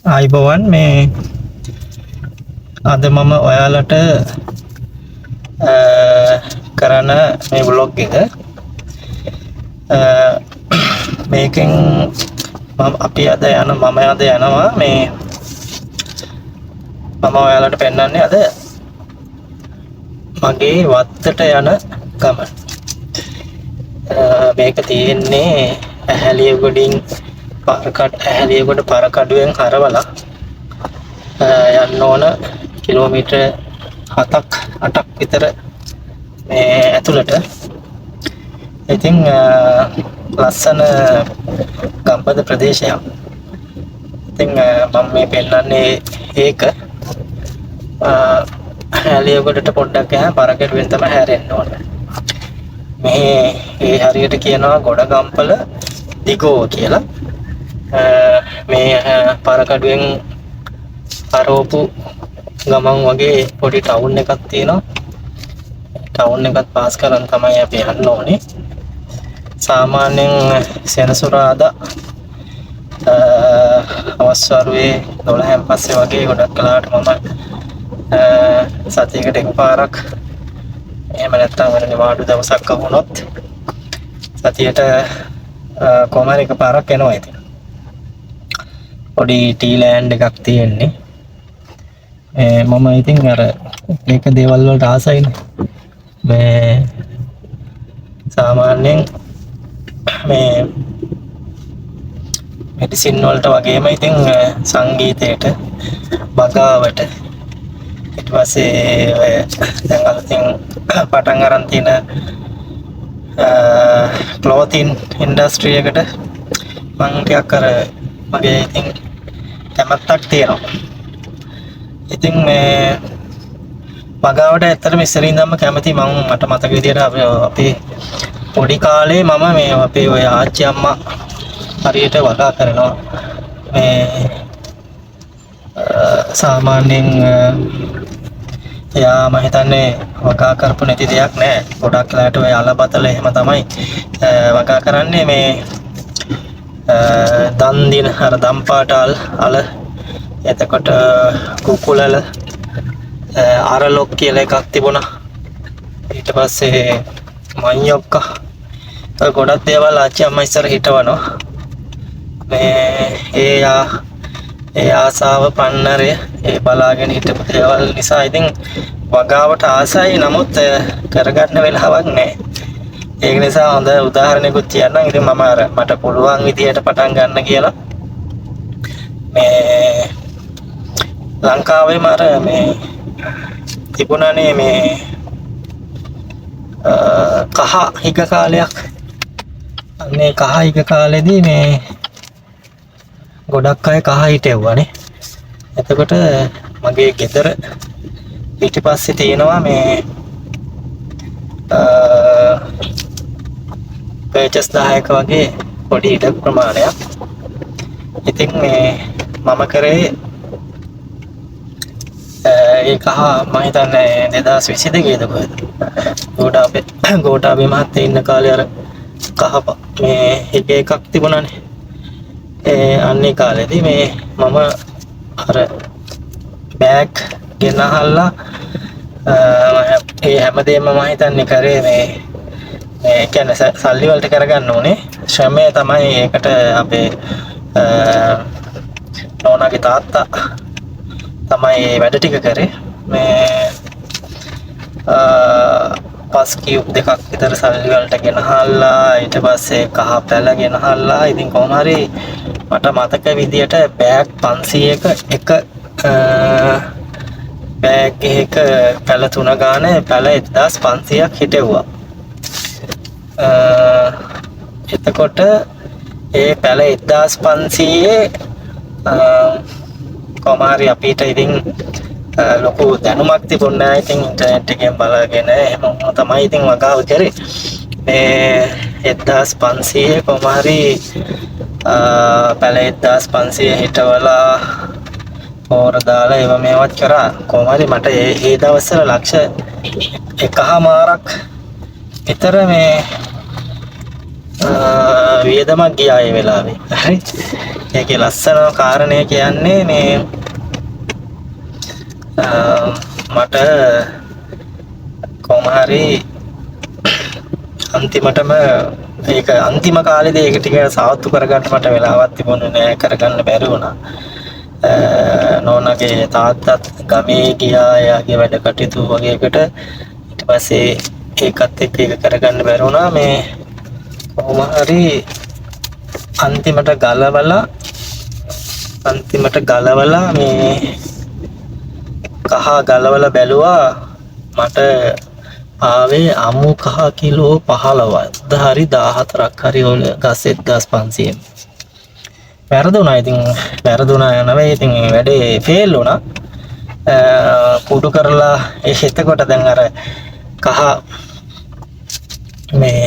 ආයිබෝවන් මේ අද මම ඔයාලට කරන මේ ව්ලොග් එක මේකෙන් අපි අද යනවා මේ මම ඔයාලට පෙන්නන්නේ අද මගේ වත්තට යන ගමන. මේක තියෙන්නේ ඇහැලියගොඩින් ඇහැලියගොඩ පරකඩුවෙන් හරවලා යන්න ඕන කිලෝමීටර් 7-8ක් විතර මේ ඇතුළට. ඉතින් ලස්සන ගම්බද ප්‍රදේශයක්. ඉතින් මම මේ පෙන්නන්නේ ඒක ඇහැලියගොඩට පොඩ්ඩක් ගියාම පරකඩුවෙන් තමයි හැරෙන්න ඕන. මේ හරියට කියනවා ගොඩගම්පල දිගෝ කියලා. මේ පරකඩුවෙන් අරෝපු ගමන් වගේ පොඩි ටවුන් එකක් තියෙනවා. ටවුන් එකත් පාස් කරන් තමයි අපි යන්න ඕනේ. සාමාන්‍යයෙන් සෙනසුරාදා අවස්වරුවේ 12න් පස්සේ වගේ ගොඩක් කලාවට මම සතියකට එකපාරක් එහෙම නැත්නම් වෙන නිවාඩු දවසක් වුණොත් සතියට කොහම හරි එකපාරක් එනවා. ඉතින් පොඩි ටීලෑන්ඩ් එකක් තියෙන්නේ. මම ඉතින් අර මේක දේවල් වලට ආසයිනේ. මේ සාමාන්‍යයෙන් මේ මෙඩිසින් වලට වගේම ඉතින් සංගීතයට බගාවට ඊට පස්සේ දැන් අලුතින් පටන් අරන් තියෙන ක්ලෝතින් ඉන්ඩස්ට්‍රි එකට මම ටිකක් අර මගේ ඉතින් කැමැත්තක් තියෙනවා. ඉතින් මේ මගාවට ඇත්තටම ඉස්සරින් ඉඳන්ම කැමති. මට මතක විදියට අපේ පොඩි කාලේ මම මේ අපේ ඔය ආච්චි අම්මා හරියට වගා කරනවා. මේ සාමාන්‍යයෙන් එයා මම හිතන්නේ වගා කරපු නැති දෙයක් නෑ. ගොඩක් වෙලාවට ඔය අලබතල එහෙම තමයි වගා කරන්නේ. මේ දන් දින අර දම්පාට අල එතකොට කුකුලල අරලොක් කියලා එකක් තිබුණා. ඊට පස්සේ මඤ්ඤොක්කා ගොඩක් දේවල් ආච්චි අම්මා ඉස්සර හිටවනවා. මේ ඒ ආසාව පන්නරය ඒ බලාගෙන හිටපු දේවල් නිසා ඉතින් වගාවට ආසයි. නමුත් කරගන්න වෙලාවක් නැහැ. ඒක නිසා හොඳ උදාහරණයකුත් කියන්නම්. ඉතින් මම අර මට පුළුවන් විදියට පටන් ගන්න කියලා මේ ලංකාවේම අර මේ තිබුණානේ මේ කහ හිග කාලයක්. අනේ කහ හිග කාලෙදී මේ ගොඩක් අය කහ හිටෙව්වානේ. එතකොට මගේ ගෙදර පිටිපස්සේ තියෙනවා මේ පර්චස් 10ක වගේ පොඩි ඉඩ ප්‍රමාණයක්. ඉතින් මේ මම කරේ ඒ කහ මම හිතන්නේ 2022 ද කොහෙද ගෝඨාභය මහත්තයා ඉන්න කාලේ අර කහ මේ එක එකක් තිබුණානේ. අන්නේ කාලෙදී මේ මම අර බෑග් ගෙනහල්ලා ඒ හැමදේම මම හිතන්නේ කරේ මේ කියන්නේ සල්ලි වලට කරගන්න ඕනේ. ශ්‍රමය තමයි ඒකට අපේ නෝනාගේ තාත්තා තමයි වැඩ ටික කරේ. මේ පස් කියුබ් දෙකක් විතර සල්ලි වලට ගෙනහල්ලා ඊට පස්සේ කහ පැල ගෙනහල්ලා. ඉතින් කොහොම හරි මට මතක විදියට බෑග් 500ක එක බෑග් එකක පැල 3 ගාන පැල 1500ක් හිටෙව්වා. එතකොට ඒ පැල 1500 කොහොම හරි අපිට ඉතින් ලොකු දැනුමක් තිබුණේ නැහැ. ඉතින් ඉන්ටර්නෙට් එකෙන් බලගෙන එහෙම තමයි ඉතින් වගාව කරේ. මේ 1500 කොහොම හරි පැල 1500 හිටවලා පොර දාලා ඒව මේවත් කරා. කොහොම හරි මට ඒ දවස්වල ලක්ෂ 1.5ක් විතර මේ වියදමක් ගියා ඒ වෙලාවේ. හරි. ඒකේ ලස්සන කාරණය කියන්නේ මේ මට කොහොම හරි අන්තිමටම ඒක අන්තිම කාලේදී ඒක ටික සාවත්තු කරගන්න මට වෙලාවක් තිබුණේ නෑ, කරගන්න බැරි වුණා. නෝනාගේ තාත්තත් ගමේ ගියා එයාගේ වැඩ කටයුතු වගේකට. ඊට පස්සේ ඒකත් එක්ක ඒක කරගන්න බැරි වුණා. මේ කොහොම හරි අන්තිමට ගලවලා මේ කහ ගලවලා බැලුවා. මට ආවේ අමු කහ කිලෝ 15ක් හරි 14ක් හරි ඔය ගස් 1500. වැරදුනා. ඉතින් වැරදුනා නෙවෙයි, ඉතින් වැඩේ ෆේල් වුණා. කුඩු කරලා එතකොට දැන් අර කහ මේ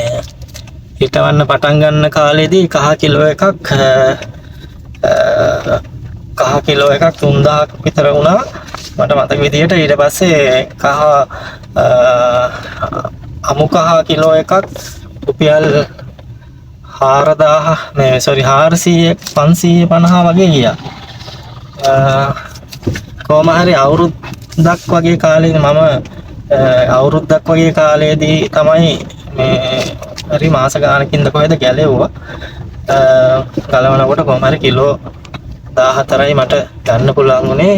හිටවන්න පටන් ගන්න කාලේදී කහ කිලෝ එකක් 3000ක් විතර වුණා මට මතක විදියට. ඊට පස්සේ අමු කහ කිලෝ එකක් රුපියල් 400 550 වගේ ගියා. කොහොම හරි අවුරුද්දක් වගේ කාලේදී තමයි මේ හරි මාස ගානකින්ද කොහෙද ගැලෙව්වා. ගලවනකොට කොහොම හරි කිලෝ 14යි මට ගන්න පුළුවන් වුණේ.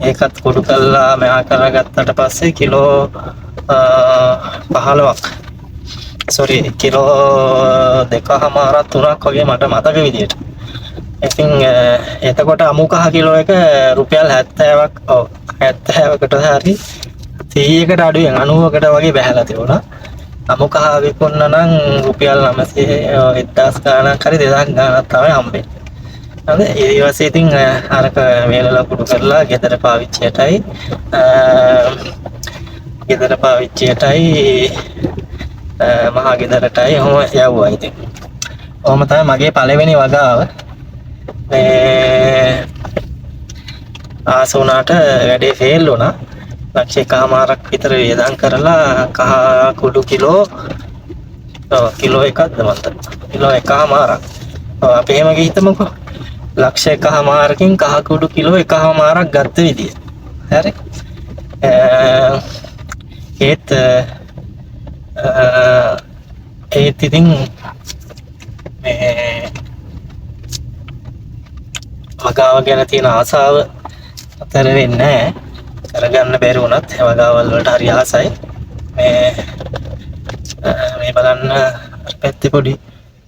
ඒකත් කුඩු කළා මෙහා කරගත්තට පස්සේ කිලෝ 15ක් කිලෝ 2.5 3ක් වගේ මට මතක විදියට. ඉතින් එතකොට අමු කහ කිලෝ එක රුපියල් 70කට හරි 100කට අඩුවෙන් 90කට වගේ බහැලා තිබුණා. අමු කහ විකුණන නම් රුපියල් 900 1000 ගාණක් හරි 2000 ගාණක් තමයි හම්බෙන්නේ. හරි. ඊට පස්සේ ඉතින් අරක වේලලා කුඩු කරලා ගෙදර පාවිච්චියටයි මහා ගෙදරටයි ඔහොම යවුවා. ඉතින් ඔහොම තමයි මගේ පළවෙනි වගාව. මේ ආසුණාට වැඩේ ෆේල් වුණා. ලක්ෂ 1මාරක් විතර වියදම් කරලා කහ කුඩු කිලෝ එකක්ද මන්ද කිලෝ 1මාරක්. අපි එහෙම ගිහිතමුකෝ. ලක්ෂ 1මාරකින් කහ කුඩු කිලෝ 1මාරක් ගත්ත විදිය. හරි. ඒත් ඉතින් මේ වගාව ගැන තියෙන ආසාව අතර වෙන්නේ නැහැ. කරගන්න බැරි වුණත් වගාවල් වලට හරි ආසයි. මේ බලන්න පැත්තේ පොඩි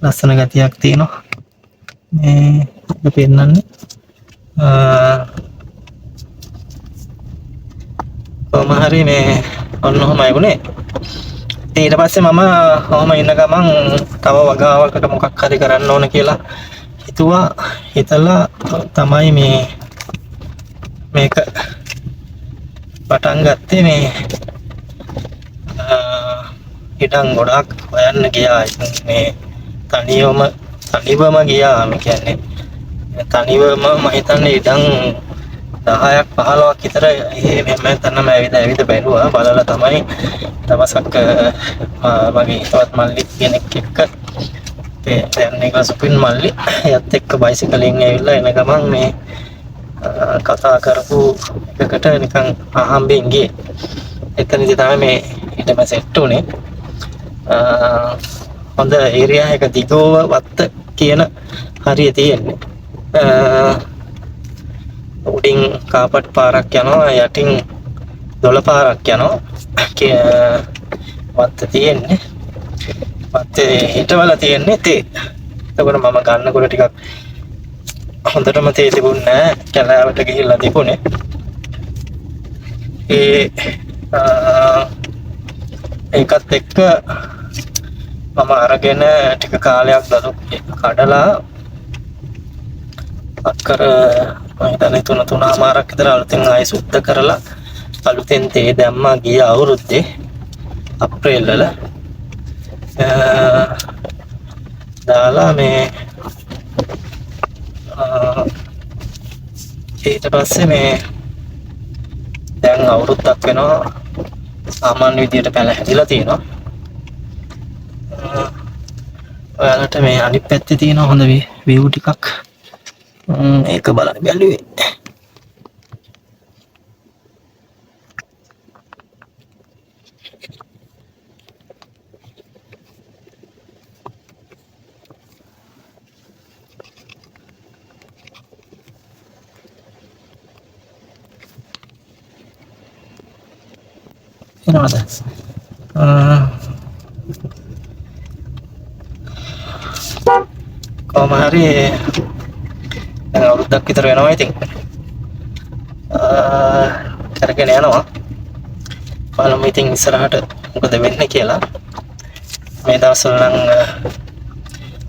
ලස්සන ගතියක් තියෙනවා. මේ පෙන්නන්නේ කොහොම හරි මේ ඔන්න ඔහොමයි වුණේ. ඊට පස්සේ මම ඔහොම ඉන්න ගමන් තව වගාවකට මොකක් හරි කරන්න ඕන කියලා හිතලා තමයි මේක පටන් ගත්තේ. මේ ඉඩම් ගොඩක් හොයන්න ගියා. මේ තනිවම ගියා. මේ කියන්නේ තනිවම මම හිතන්නේ ඉඩම් 10ක් 15ක් විතර එහෙම තනම ඇවිද බැලුවා. බලලා තමයි දවසක් මගේ හිතවත් මල්ලි කෙනෙක් එක්ක දැන් එක සුපින් මල්ලි එයත් එක්ක බයිසිකලෙන් ඇවිල්ලා එන ගමන් මේ කතා කරපු එකකට නිකන් අහම්බෙන් ගියේ. එතනදි තමයි මේ ඊටම සෙට් උනේ. හොඳ ඒරියා එක දිගව වත්ත කියන හරිය තියෙන්නේ. උඩින් කාපට් පාරක් යනවා, යටින් දොළ පාරක් යනවා. වත්ත තියෙන්නේ. වත්තේ හිටවල තියෙන්නේ තේ. එතකොට මම ගන්නකොට ටිකක් හොඳටම තේ තිබුණේ නැහැ. කැලෑවට ගිහිල්ලා තිබුණේ. ඒකත් එක්ක මම අරගෙන ටික කාලයක් දලු කඩලා අක්කර මම හිතන්නේ 3මාරක් විතර අලුතෙන් ආයෙ සුද්ධ කරලා අලුතෙන් තේ දැම්මා ගිය අවුරුද්දේ අප්‍රේල් වල. දාලා මේ ඊට පස්සේ මේ දැන් අවුරුද්දක් වෙනවා සාමාන්‍ය විදියට පැල හැදිලා තියෙනවා. ඔයාලට මේ අනිත් පැත්තේ තියෙන හොඳ view ටිකක් ඒක බලන්න බැලුවේ. එනවාද? කොහොම හරි දැන් අවුරුද්දක් විතර වෙනවා ඉතින් කරගෙන යනවා. බලමු ඉතින් ඉස්සරහට මොකද වෙන්නේ කියලා. මේ දවස්වල නම්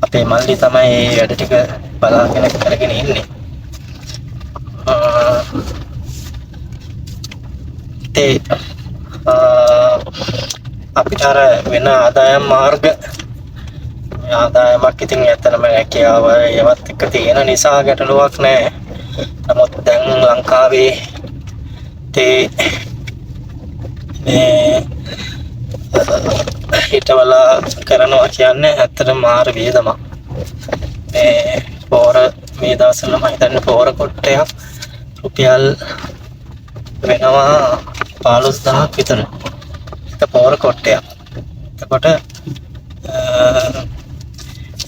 අපේ මල්ලි තමයි වැඩ ටික බලාගෙන කරගෙන ඉන්නේ. අපිට අර වෙන ආදායම් මාර්ග ආදායමක් ඉතින් ඇත්තටම රැකියාව ඒවත් එක්ක තියෙන නිසා ගැටලුවක් නැහැ. නමුත් දැන් ලංකාවේ හිටවල කරනවා කියන්නේ ඇත්තටම මාර වේදමක්. මේ පොර මේ දවස්වල මම හිතන්නේ පොර කොටයක් රුපියල් වෙනවා 15000ක් විතර. ඒක පොර කොටයක්. එතකොට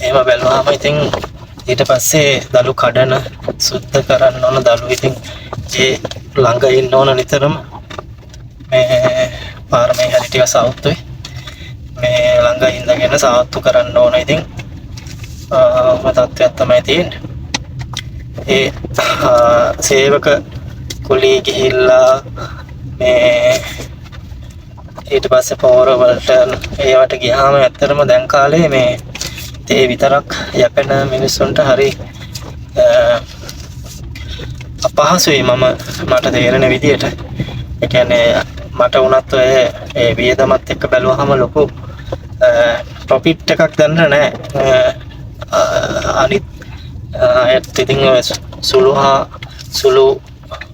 එහෙම බැලුවාම ඉතින් ඊට පස්සේ දළු කඩන සුද්ධ කරන්න ඕන දළු ඉතින් ඒ ළඟ ඉන්න ඕන නිතරම මේ පාර මේ හැටි ටික සවුත්තුයි මේ ළඟ ඉඳගෙන සාත්තු කරන්න ඕන ඉතින් තත්ත්වයක් තමයි තියෙන්නේ. ඒ සේවක කුලී ගිහිල්ලා මේ ඊට පස්සේ පොර වලට ඒවට ගියාම ඇත්තටම දැන් කාලේ මේ තේ විතරක් යැපෙන මිනිස්සුන්ට හරි අපහසුයි මට තේරෙන විදියට. ඒ කියන්නේ මට වුණත් ඒ වියදමත් එක්ක බැලුවහම ලොකු ප්‍රොෆිට් එකක් ගන්න නැහැ. අනිත් ඒත් ඉතින් සුළු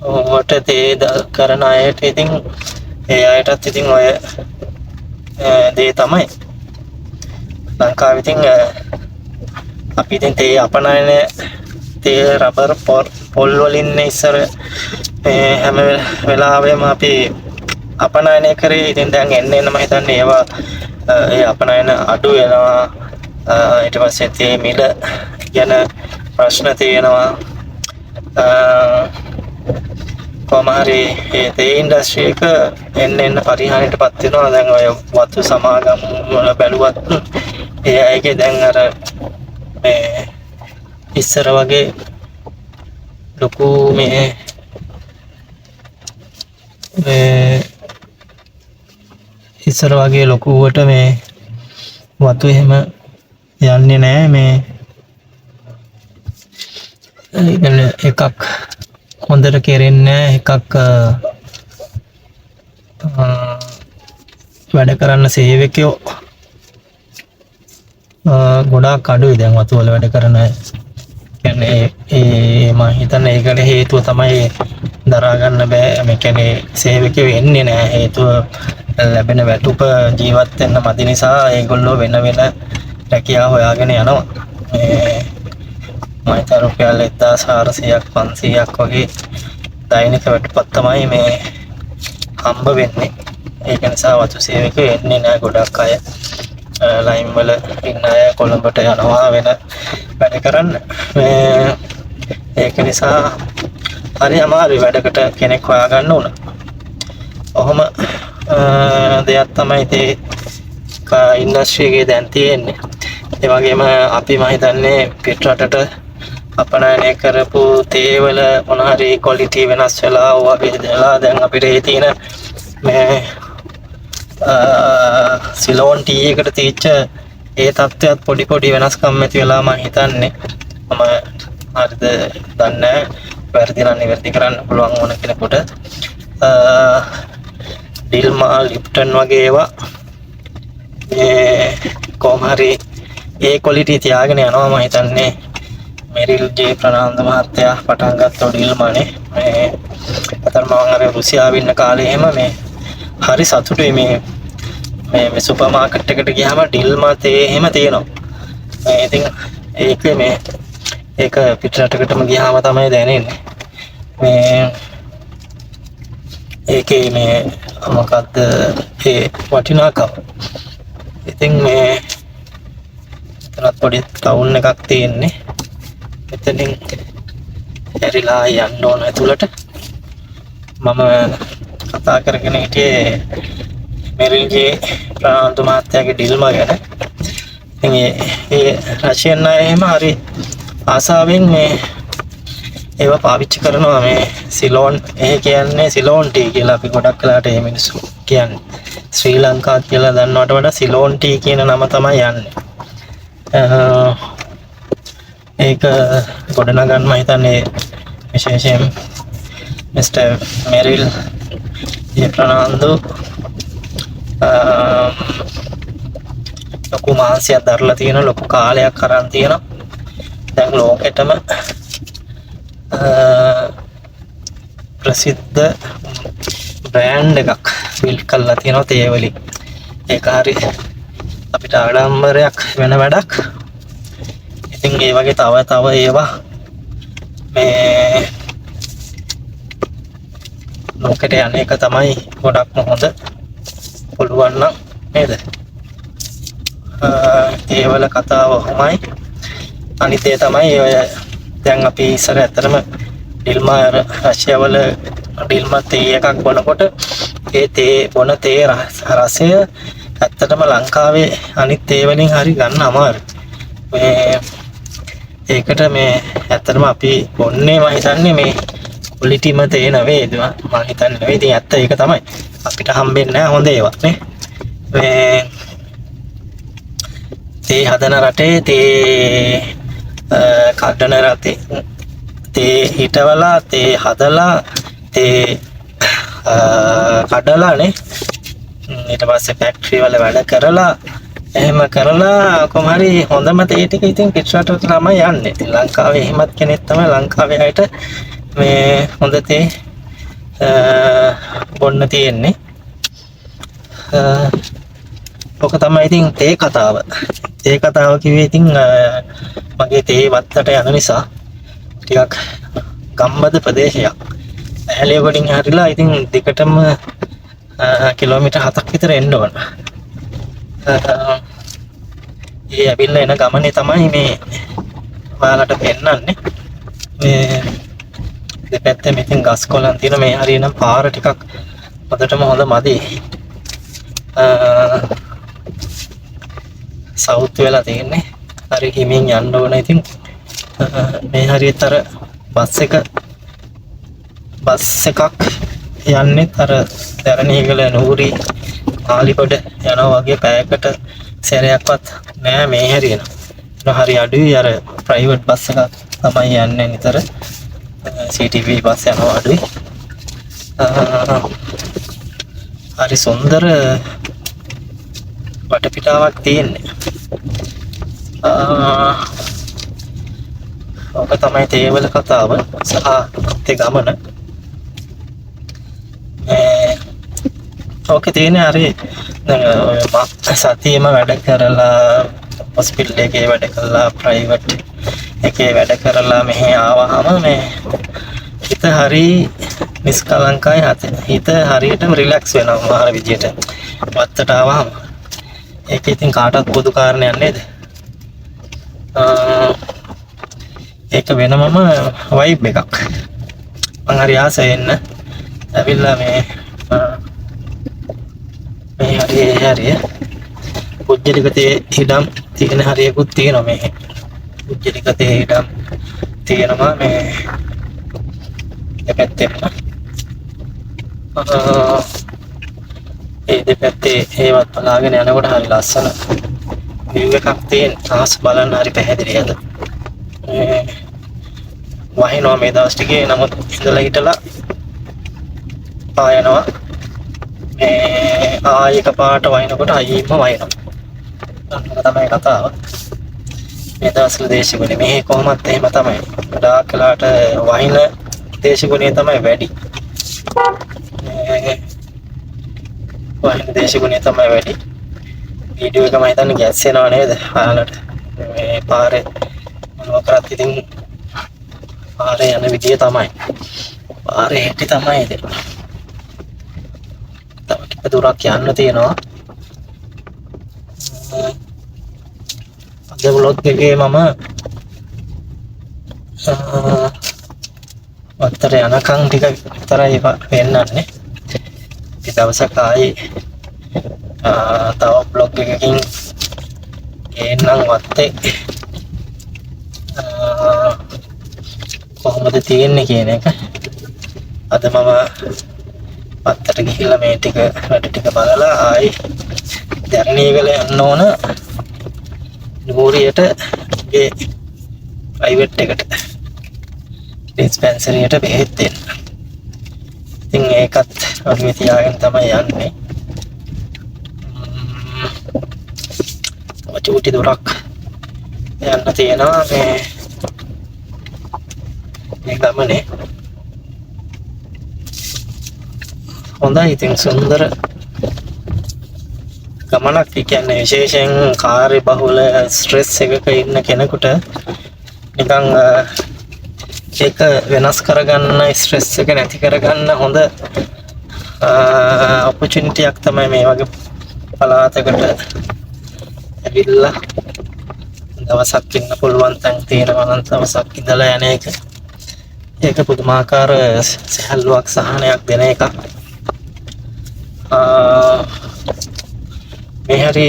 වට තේ කරන අයට ඉතින් ඒ අයටත් ඉතින් ඔය දේ තමයි. ලංකාවේ ඉතින් අපි ඉතින් තේ අපනයන තේ රබර් පොල් වලින් ඉස්සර හැම වෙලාවෙම අපි අපනයනය කරේ. ඉතින් දැන් එන්න මම හිතන්නේ ඒවා ඒ අපනයන අඩු වෙනවා. ඊට පස්සේ තේ මිල ගැන ප්‍රශ්න තියෙනවා. කොහොම හරි ඒ තේ ඉන්ඩස්ට්‍රි එක එන්න පරිහානියටපත් වෙනවා. දැන් ඔය වතු සමාගම් වල බැලුවත් ඒ අයගේ දැන් අර මේ ඉස්සර වගේ ලොකු මේ ඉස්සර වගේ ලොකුවට මේ වතු එහෙම යන්නේ නැහැ. මේ එකක් හොඳට කෙරෙන්නේ එකක් වැඩ කරන්න සේවකයෝ ගොඩාක් අඩුයි දැන් වතු වල වැඩ කරන අය. කියන්නේ මම හිතන්නේ ඒකට හේතුව තමයි දරා ගන්න බෑ. මේ කියන්නේ සේවකයෝ එන්නේ නැහැ. හේතුව ලැබෙන වැටුප ජීවත් වෙන්න මදි නිසා ඒගොල්ලෝ වෙන රැකියාව හොයාගෙන යනවා. මම හිතා රුපියල් 1400ක් 500ක් වගේ දෛනික වැටුපක් තමයි මේ හම්බ වෙන්නේ. ඒක නිසා වතු සේවකයෝ එන්නේ නැහැ ගොඩක් අය. ලයින් වල ඉන්න අය කොළඹට යනවා වෙන වැඩ කරන්න. ඒක නිසා හරි අමාරුයි වැඩකට කෙනෙක් හොයාගන්න උන. ඔහොම දෙයක් තමයි තේ ඉන්ඩස්ට්‍රි එකේ දැන් තියෙන්නේ. ඒ වගේම අපි මම හිතන්නේ පිටරටට අපනයනය කරපු තේ වල මොන හරි ක්වොලිටි වෙනස් වෙලා වගේ දලා දැන් අපිට ඒ තියෙන මේ සිලෝන් ටී එකට තීච්ච ඒ තත්ත්වයක් පොඩි වෙනස්කම් ඇති වෙලා මම හිතන්නේ. මම හරිද දන්නේ වැරදි නම් නිවැරදි කරන්න පුළුවන් ඕන කෙනෙකුට. ඩිල්මා ලිප්ටන් වගේ ඒවා කොහොම හරි ඒ ක්වොලිටි තියාගෙන යනවා. මම හිතන්නේ මෙරිල් ජේ ප්‍රනාන්දු මහත්තයා පටන් ගත්ත ඩිල්මානේ මේ අතන මම අර රුසියාවේ ඉන්න කාලේ එහෙම මේ හරි සතුටුයි මේ සුපර් මාකට් එකට ගියාම ඩිල්මා තේ එහෙම තියෙනවා. ඉතින් ඒක මේ ඒක පිටරටකටම ගියාම තමයි දැනෙන්නේ මේ ඒකේ මේ මොකක්ද ඒ වටිනාකම. ඉතින් මේ එතනත් පොඩි ටවුන් එකක් තියෙන්නේ. එතනින් ඇරිලා යන්න ඕන ඇතුළට. මම කතා කරගෙන හිටියේ මෙරිල්ගේ ප්‍රාන්තු මහත්තයාගේ ඩිල්මා ගැන. ඉතින් ඒ රෂියන් අය එහෙම හරි ආසාවෙන් මේ ඒවා පාවිච්චි කරනවා මේ සිලෝන්. ඒ කියන්නේ සිලෝන් ටී කියලා අපි ගොඩක් වෙලාට මේ මිනිස්සු කියන්නේ. ශ්‍රී ලංකාවත් කියලා දන්නවට වඩා සිලෝන් ටී කියන නම තමයි යන්නේ. ඒක ගොඩනගන්න මම හිතන්නේ විශේෂයෙන් මිස්ටර් මෙරිල් ප්‍රනාන්දු ලොකු මාංශයක් දරලා තියෙන ලොකු කාලයක් අරන් තියෙනවා. දැන් ලෝකෙටම ප්‍රසිද්ධ බ්‍රෑන්ඩ් එකක් බිල්ඩ් කරලා තියෙනවා තේ වලින්. ඒක හරි අපිට ආඩම්බරයක් වෙන වැඩක්. ඉතින් ඒ වගේ තව ඒවා මේ ලෝකෙට යන එක තමයි ගොඩක්ම හොඳ. පුළුවන් නම් නේද? ඒ වල කතාව කොහොමයි? අනිත් ඒ තමයි ඔය දැන් අපි ඉස්සර ඇත්තටම ඩිල්මා රෂ්‍යාවල ඩිල්මා තේ එකක් බොනකොට ඒ තේ බොන තේ රසය ඇත්තටම ලංකාවේ අනිත් තේ වලින් හරි ගන්න අමාරුයි. මේ ඒකට මේ ඇත්තටම අපි බොන්නේ මම හිතන්නේ මේ ක්වොලිටිම තේ නෙවෙයි මම හිතන්නේ නෙවෙයි. ඉතින් ඇත්ත ඒක තමයි. අපිට හම්බෙන්නේ නැහැ හොඳ ඒවා නේ. මේ තේ හදන රටේ තේ කඩන රටේ තේ හිටවලා තේ හදලා තේ කඩලානේ ඊට පස්සේ ෆැක්ටරි වල වැඩ කරලා එහෙම කරලා කොහොම හරි හොඳම තේ ටික ඉතින් පිටරටට තමයි යන්නේ. ඉතින් ලංකාවේ එහෙමත් කෙනෙක් තමයි ලංකාවේ අයට මේ හොඳ තේ බොන්න තියෙන්නේ. ඔක තමයි ඉතින් තේ කතාව. තේ කතාව කිව්වේ ඉතින් මගේ තේ වත්තට යන නිසා ටිකක් ගම්බද ප්‍රදේශයක්. ඇහැලේ වලින් හරිලා ඉතින් දෙකටම කිලෝමීටර් 7ක් විතර එන්න ඕන. ඒ ඇවිල්ලා එන ගමනේ තමයි මේ ඔයාලට පෙන්නන්නේ. මේ දෙපැත්තේ මෙතින් ගස් කොළන් තියෙන මේ හරියනම් පාර ටිකක් හොඳටම හොඳ මදි. සවුත් වෙලා තියෙන්නේ. හරි හිමින් යන්න ඕන. ඉතින් මේ හරියට අර බස් එකක් යන්නේ අර දැරණියගල නූරි ආලිකොඩ යනවා වගේ පැයකට සැරයක්වත් නෑ මේ හරියන. හරි අඩුයි. අර ප්‍රයිවට් බස් එකක් තමයි යන්නේ නිතර. CTV බස් යනවා අඩුයි. හරි සුන්දර වටපිටාවක් තියෙන්නේ. ඔක තමයි තේවල කතාව සහ තේ ගමන. ඕකේ තියෙන හරි දැන් සතියෙම වැඩ කරලා හොස්පිටල් එකේ වැඩ කරලා ප්‍රයිවට් එකේ වැඩ කරලා මෙහි ආවහම මේ හිත හරි නිස්කලංකයි හිත හරියටම රිලැක්ස් වෙනවා මාර විදියට වත්තට ආවහම. ඒක ඉතින් කාටවත් පොදු කාරණයක් නේද? ඒක වෙනමම වයිබ් එකක්. මං හරි ආසයි එන්න. ඇවිල්ලා මේ හරිය පුජ්‍යලික තේ ඉඩම් තියෙන හරියකුත් තියෙනවා මේ. පුජ්‍යලික තේ ඉඩම් තියෙනවා මේ දෙපැත්තෙම. ඒ දෙපැත්තේ ඒවත් බලාගෙන යනකොට හරි ලස්සන view එකක් තියෙන. ආස් බලන්න හරි පැහැදිලිද? වහිනවා මේ දවස් ටිකේ. නමුත් ඉඳලා හිටලා ආයනවා මේ ආයක පාට වහිනකොට අයියෙම වහිනවා. ඒක තමයි කතාව. මේ දවස්වල දේශගුණේ මේ කොහොමත් එහෙම තමයි. ගොඩාක් වෙලාට වහින දේශගුණේ තමයි වැඩි. වහින දේශගුණේ තමයි වැඩි. වීඩියෝ එක මම හිතන්නේ ගැස්සෙනව නේද? ඔයාලට මේ පාරේ මොනවා කරත් ඉතින් පාරේ යන විදිය තමයි. පාරේ හිටි තමයි ඉතින්. තව ටික දුරක් යන්න තියෙනවා. අද vlog එකේ මම වත්තර යනකම් ටික විතරයි වෙන්නන්නේ. ඊට දවසක් ආයේ තව vlog එකකින් එන්නම් වත්තේ කොහොමද තියෙන්නේ කියන එක. අද මම වත්තට ගිහිල්ලා මේ ටික වැඩ ටික බලලා ආයේ දැරණියගල යන්න ඕන නූරියට ගේ ප්‍රයිවට් එකට ඩිස්පෙන්සරියට බෙහෙත් දෙන්න. ඉතින් ඒකත් ඔළුවේ තියාගෙන තමයි යන්නේ. චූටි දුරක් යන්න තියෙනවා මේ ගමනේ. හොඳයි ඉතින් සුන්දර ගමනක්. කියන්නේ විශේෂයෙන් කාර්ය බහුල ස්ට්‍රෙස් එකක ඉන්න කෙනෙකුට නිකන් ඒක වෙනස් කරගන්න, ස්ට්‍රෙස් එක නැති කරගන්න හොඳ ඔපචුනිටි එකක් තමයි මේ වගේ පළාතකට ඇවිල්ලා දවසක් ඉන්න පුළුවන් තැන් තියෙනවා නම් දවසක් ඉඳලා යන එක. ඒක පුදුමාකාර සැහැල්ලුවක්, සහනයක් දෙන එකක්. මේ හරි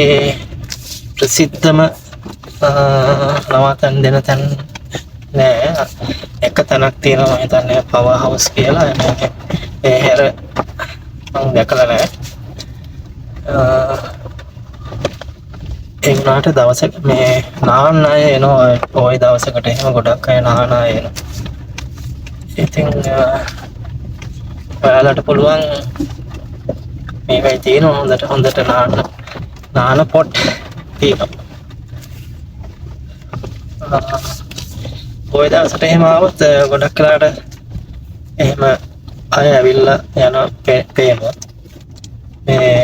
ප්‍රසිද්ධම නවතන් දෙන තැන් නෑ. එක තැනක් තියෙනවා මම හිතන්නේ පවර් හවුස් කියලා. මේ හැර මම දැකලා නෑ. ඒ වුණාට දවසක මේ නාන්න අය එනවා. ওই දවසකට එහෙම ගොඩක් අය නාන අය එනවා. ඉතින් ඔයාලට පුළුවන් මේකයි තියෙනවා හොඳට නාන පොට් තියෙනවා. ওই දවසට එහෙම ආවොත් ගොඩක් වෙලාට එහෙම අය ඇවිල්ලා යන පේනවා. මේ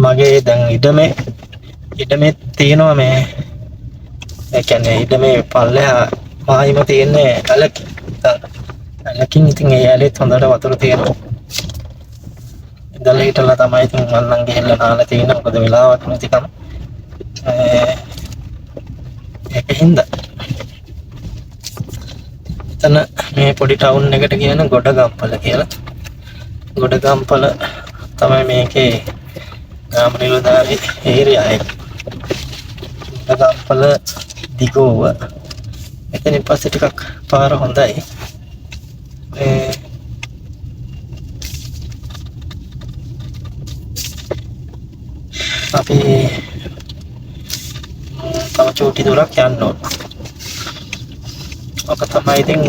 මගේ දැන් ඉඩමේ තියෙනවා මේ ඒ කියන්නේ ඉඩමේ පල්ලෙහා මායිම තියෙන්නේ ඇලකින් ඉතින් ඒ ඇලෙත් හොඳට වතුර තියෙනවා. ඉඳලා හිටලා තමයි ඉතින් මම නම් ගිහිල්ලා නාලා තියෙන්නේ. මොකද වෙලාවක් නැතිකම ඒකින්ද එතන මේ පොඩි ටවුන් එකට කියන ගොඩගම්පල කියලා. ගොඩගම්පල තමයි මේකේ ගාම නිලධාරී ඒරියා එක. ගොඩගම්පල දිගෝව. එතනින් පස්සේ ටිකක් පාර හොඳයි. අපි තව චූටි දුරක් යන්න ඕන. ඔක තමයි ඉතින්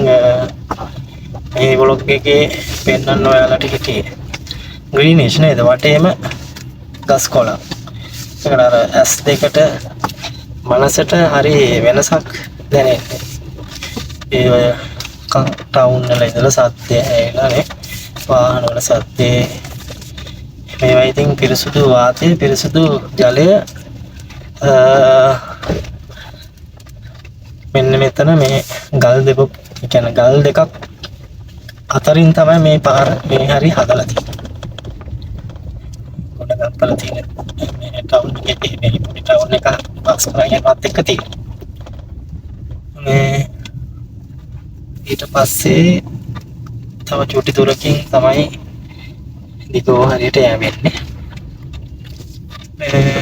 මේ vlog එකේ පෙන්නන්න ඔයාලට හිටියේ. ග්‍රීනිෂ් නේද? වටේම ගස් කොළන්. ඒකට අර S2කට මනසට හරි වෙනසක් දැනෙන්නේ. ඒ ටවුන් වල ඉඳලා සද්දය ඇහෙලානේ. වාහන වල සද්දේ මේවා ඉතින් පිරිසුදු වාතය, පිරිසුදු ජලය මෙන්න මෙතන මේ ගල් දෙකක් අතරින් තමයි මේ පාර මේ හරි හදලා තියෙන්නේ. ගොඩගම්පල තියෙන මේ ටවුන් එකේ මේ පොඩි ටවුන් එක පාස් කරගෙනවත් එක්ක තියෙන්නේ. මේ ඊට පස්සේ තව චූටි දුරකින් තමයි දිගෝ හරියට යවෙන්නේ. මේ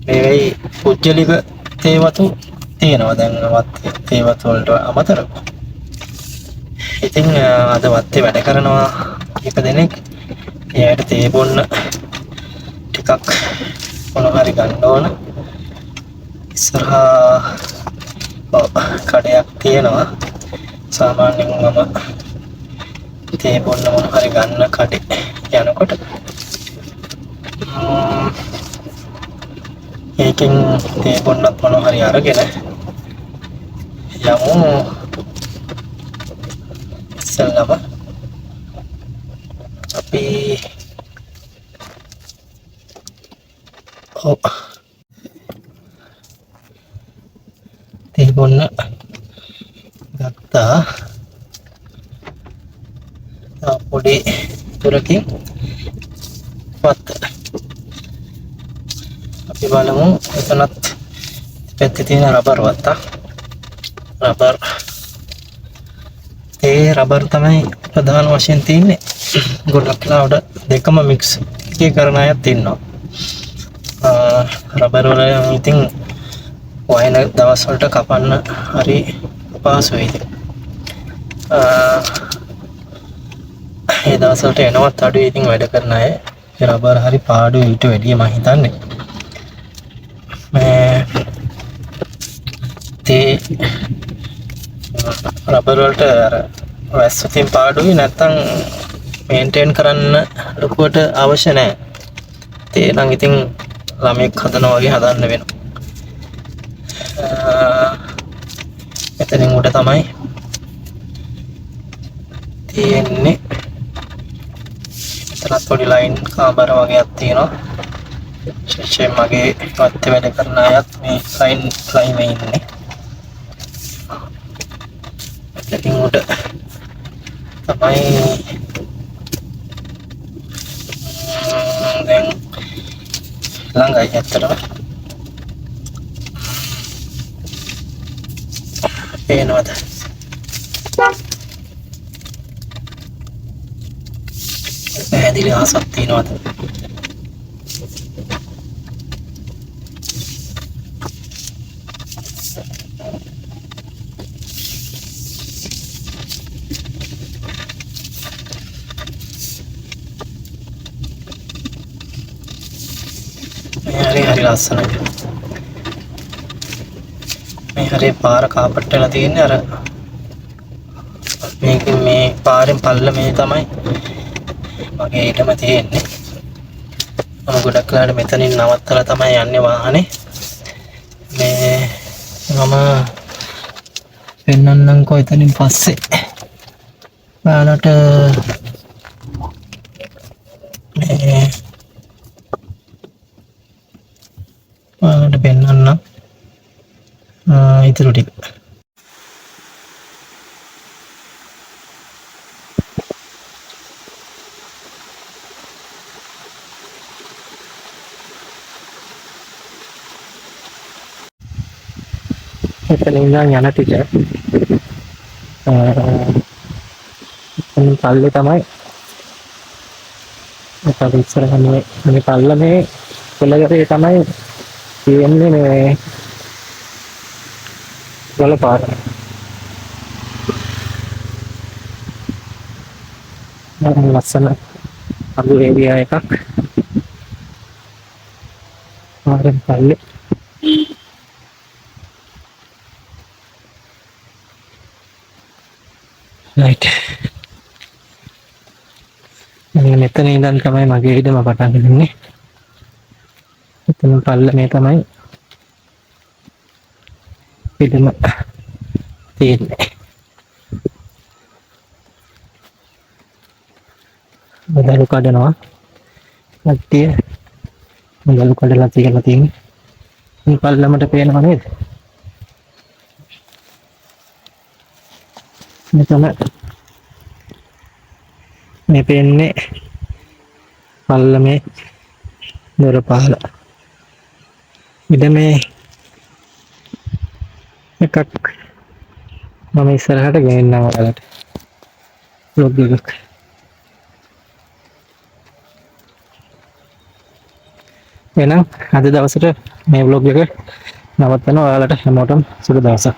වෙයි පුජ්‍යලික තේවතු තියෙනවා දැන් තේවතු වලට අමතරව. ඉතින් අද වත්තේ වැඩ කරනවා එක දෙනෙක්. එයාට තේ බොන්න ටිකක් මොනවා හරි ගන්න ඕන. ඉස්සරහා කඩයක් තියෙනවා. සාමාන්‍යයෙන් මම තේ බොන්න මොනවා හරි ගන්න කඩේ යනකොට ඒකෙන් තේ බොන්නත් මොනවා හරි අරගෙන යමු. ඉස්සෙල්ලාම අපි ගත්තා. පොඩි තුරකින් පත් අපි බලමු එතනත් පැත්තේ තියෙන රබර් වත්තා. රබර් රබර් තමයි ප්‍රධාන වශයෙන් තියෙන්නේ. ගොඩක් ලාවට දෙකම මික්ස් එකේ කරන අයත් ඉන්නවා. රබර් වල ඉතින් වයින් දවස් වලට කපන්න හරි අපහසුයි. ඒ දවස් වලට එනවත් අඩුයි ඉතින් වැඩ කරන අය. ඒ රබර් හරි පාඩුයි ඊට වැඩිය මම හිතන්නේ. රබර් වලට අර වැස්සකින් පාඩුයි නැත්තම් මේන්ටේන් කරන්න ලොකුවට අවශ්‍ය නැහැ. ඒ නම් ඉතින් ළමෙක් හදනවා වගේ හදන්න වෙනවා. එතනින් උඩ තමයි තියෙන්නේ. එතනත් පොඩි ලයින් කාමර වගේක් තියෙනවා. විශේෂයෙන් මගේ වත්තේ වැඩ කරන අයත් මේ ලයින් ඉන්නේ. එතනින් උඩ තමයි දැන් ළඟයි ඇත්තටම පේනවද? පැහැදිලි ආසක් තියෙනවද? හරි ලස්සනයි. මේ හරි පාර කාපට් වෙලා තියෙන්නේ අර මේ පාරෙන් පල්ලමේ තමයි මගේ ඊටම තියෙන්නේ. මම ගොඩක් වෙලාවට මෙතනින් නවත්තලා තමයි යන්නේ වාහනේ. මේ මම පෙන්නන්නම්කෝ එතනින් පස්සේ ඔයාලට පෙන්නන්න ඉතුරු ටික. එතන ඉඳන් යන ටික පල්ලේ තමයි ඒක ඉස්සරහ මේ පල්ලමේ පෙළගරේ තමයි තියෙන්නේ මේ වල පාර. ලස්සන අලු ඒරියා එකක්. පාරෙන් පල්ලේ right. මෙතන ඉඳන් තමයි මගේ ඉඩම පටන් ගන්නේ. එතන පල්ලමේ තමයි ඉඩම තියෙන්නේ. බදලු කඩනවා. කට්ටිය බදලු කඩලා තියලා තියෙන්නේ. මේ පල්ලමට පේනව නේද? මෙතන මේ පේන්නේ පල්ලමේ දොරපහල. ඉතින් මේ එකක් මම ඉස්සරහට ගෙනින්නම් ඔයාලට vlog එකක්. එහෙනම් අද දවසට මේ vlog එක නවත්තනවා. ඔයාලට හැමෝටම සුබ දවසක්.